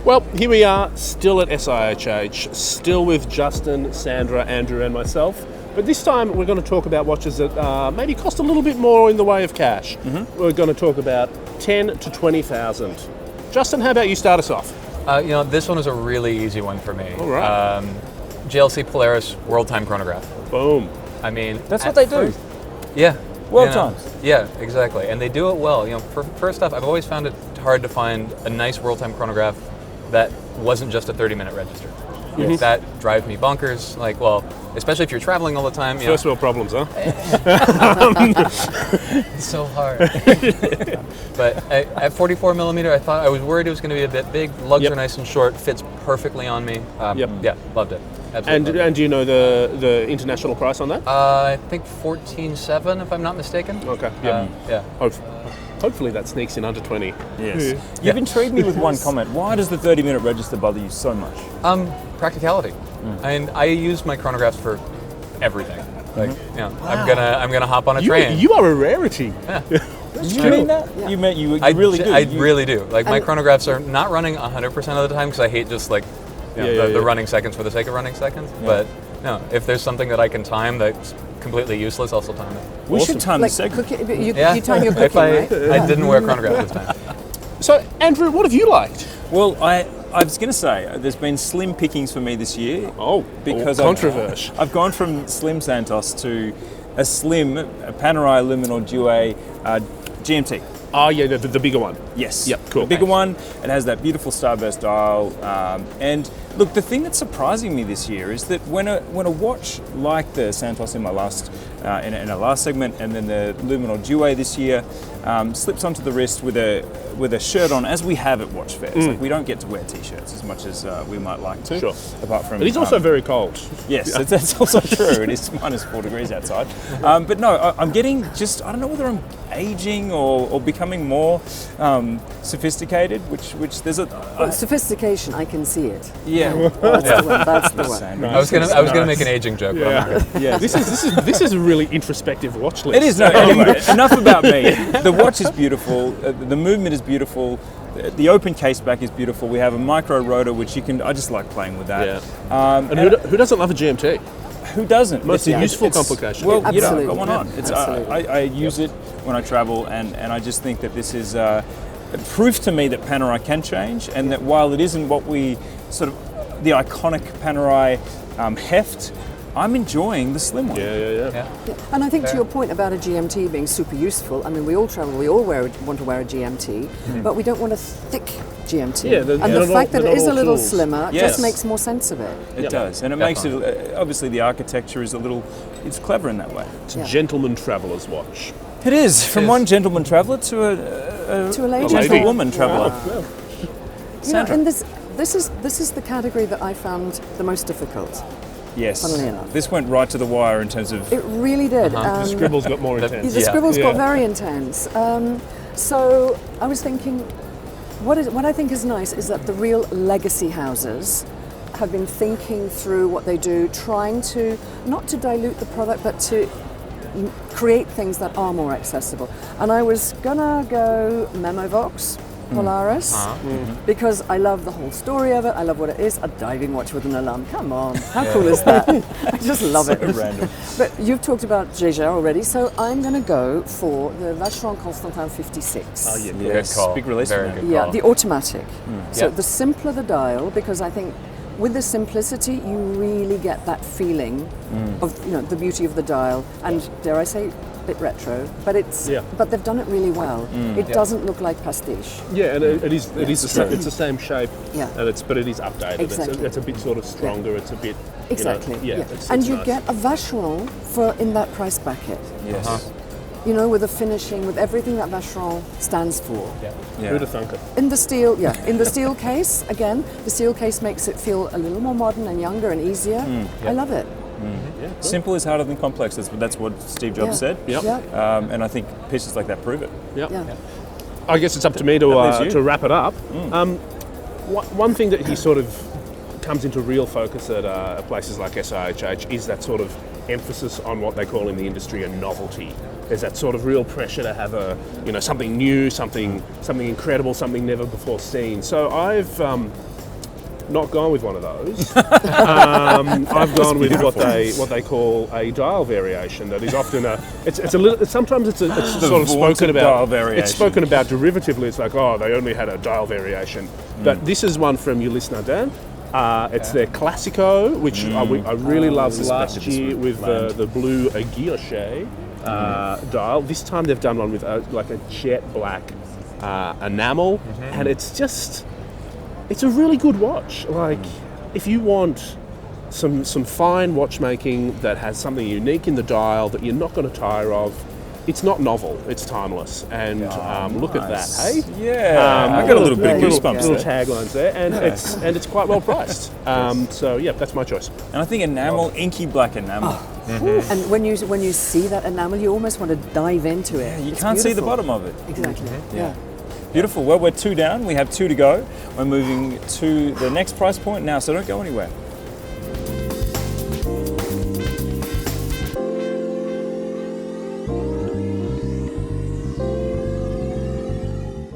Well, here we are, still at SIHH, still with Justin, Sandra, Andrew and myself. But this time we're going to talk about watches that maybe cost a little bit more in the way of cash. Mm-hmm. We're going to talk about 10 to 20,000. Justin, how about you start us off? This one is a really easy one for me. All right. Jaeger-LeCoultre Polaris World Time Chronograph. Boom. I mean, that's what they do. Yeah. World times. Yeah, exactly. And they do it well. First off, I've always found it hard to find a nice World Time chronograph that wasn't just a 30-minute register. Mm-hmm. That drives me bonkers. Especially if you're traveling all the time. First world problems, huh? It's so hard. But at 44 millimeter, I was worried it was going to be a bit big. Lugs are nice and short, fits perfectly on me. Yeah, loved it. Absolutely. And do you know the international price on that? I think 14.7, if I'm not mistaken. Okay. Yeah. Hopefully that sneaks in under 20. Yes. You've intrigued me with one comment. Why does the 30-minute register bother you so much? Practicality. And I use my chronographs for everything. I'm gonna hop on a train. You are a rarity. Yeah. Did you mean that? Yeah. You meant you really do. I really do. My chronographs are not running 100% of the time because I hate just the running seconds for the sake of running seconds. Yeah. But no, if there's something that I can time that's completely useless, I'll still time it. We should time the segment. You time your cooking, right? I didn't wear a chronograph this time. So, Andrew, what have you liked? Well, I was going to say, there's been slim pickings for me this year. Because controversial. I've gone from slim Santos to a slim Panerai Luminor Due GMT. Oh, yeah, the bigger one. Yes. Yep, cool. The bigger one. It has that beautiful starburst dial. And look, the thing that's surprising me this year is that when a watch like the Santos in my last in our last segment, and then the Luminor Due this year, slips onto the wrist with a shirt on, as we have at watch fairs. We don't get to wear t-shirts as much as we might like to. Sure. Apart from, it is also very cold. Yes, that's also true. It is -4 degrees outside. But no, I'm getting I don't know whether I'm aging or becoming more sophisticated, which there's a... sophistication, I can see it. Yeah. That's the one. I was gonna make an aging joke. Yeah. Yeah. This is a really introspective watch list. It is. No, anyway, enough about me. The watch is beautiful. The movement is beautiful. The open case back is beautiful. We have a micro rotor, which I just like playing with that. Yeah. And who doesn't love a GMT? Who doesn't? Most useful complication. Well, I've got one on. I use it when I travel, and I just think that this is proof to me that Panerai can change, and that while it isn't what we the iconic Panerai heft, I'm enjoying the slim one. Yeah. And I think to your point about a GMT being super useful, I mean, we all travel, we all want to wear a GMT, but we don't want a thick GMT. Yeah, and the fact that it is a little tools. slimmer just makes more sense of it. It does, and it makes it, obviously the architecture is it's clever in that way. It's a gentleman traveller's watch. It is, from one gentleman traveller to a lady. gentlewoman traveller. Wow. Sandra. And this is the category that I found the most difficult. Yes, funnily enough. This went right to the wire in terms of... It really did. The scribbles got more intense. The scribbles got very intense. So I was thinking, what I think is nice is that the real legacy houses have been thinking through what they do, trying to, not to dilute the product, but to create things that are more accessible. And I was gonna go Memovox Polaris because I love the whole story of it. I love what it is. A diving watch with an alarm. Come on, how cool is that? I just love it. Random. But you've talked about Jaeger already, so I'm going to go for the Vacheron Constantin 56. Oh, yeah, cool. Yes, Good call. big release. Very good Yeah, call. the automatic. So Yeah. the simpler the dial, because I think with the simplicity, you really get that feeling of the beauty of the dial, and dare I say, a bit retro. But but they've done it really well. It doesn't look like pastiche. Yeah, and it's the same shape. Yeah. But it is updated. Exactly. It's a bit sort of stronger. It's a bit Exactly. It's and you nice. get a Vacheron in that price bracket. Yes. With the finishing, with everything that Vacheron stands for. Yeah. Who'd have thunk it? In the steel case, again, the steel case makes it feel a little more modern and younger and easier. I love it. Yeah, cool. Simple is harder than complex. That's what Steve Jobs said. Yep. Yeah. And I think pieces like that prove it. Yep. Yeah. I guess it's up to me to wrap it up. One thing that he sort of comes into real focus at places like SIHH is that sort of emphasis on what they call in the industry a novelty. There's that sort of real pressure to have something new, something incredible, something never before seen. So not gone with one of those. I've gone with what they call a dial variation. That is often it's a little. Sometimes it's sort of spoken about. Dial variation. It's spoken about derivatively. It's like, oh, they only had a dial variation. But this is one from your listener Dan. It's their Classico, which I really loved last year with the blue guilloche dial. This time they've done one with like a jet black enamel, and it's a really good watch. Like, if you want some fine watchmaking that has something unique in the dial that you're not going to tire of, it's not novel, it's timeless. And look at that, hey? Yeah, I got a little bit of goosebumps little there. taglines there, and it's quite well priced. So yeah, that's my choice. And I think enamel, inky black enamel. And when you see that enamel, you almost want to dive into it. You It's can't see the beautiful. bottom of it. Exactly. Yeah. Beautiful. Well, we're 2 down. We have 2 to go. We're moving to the next price point now, so don't go anywhere.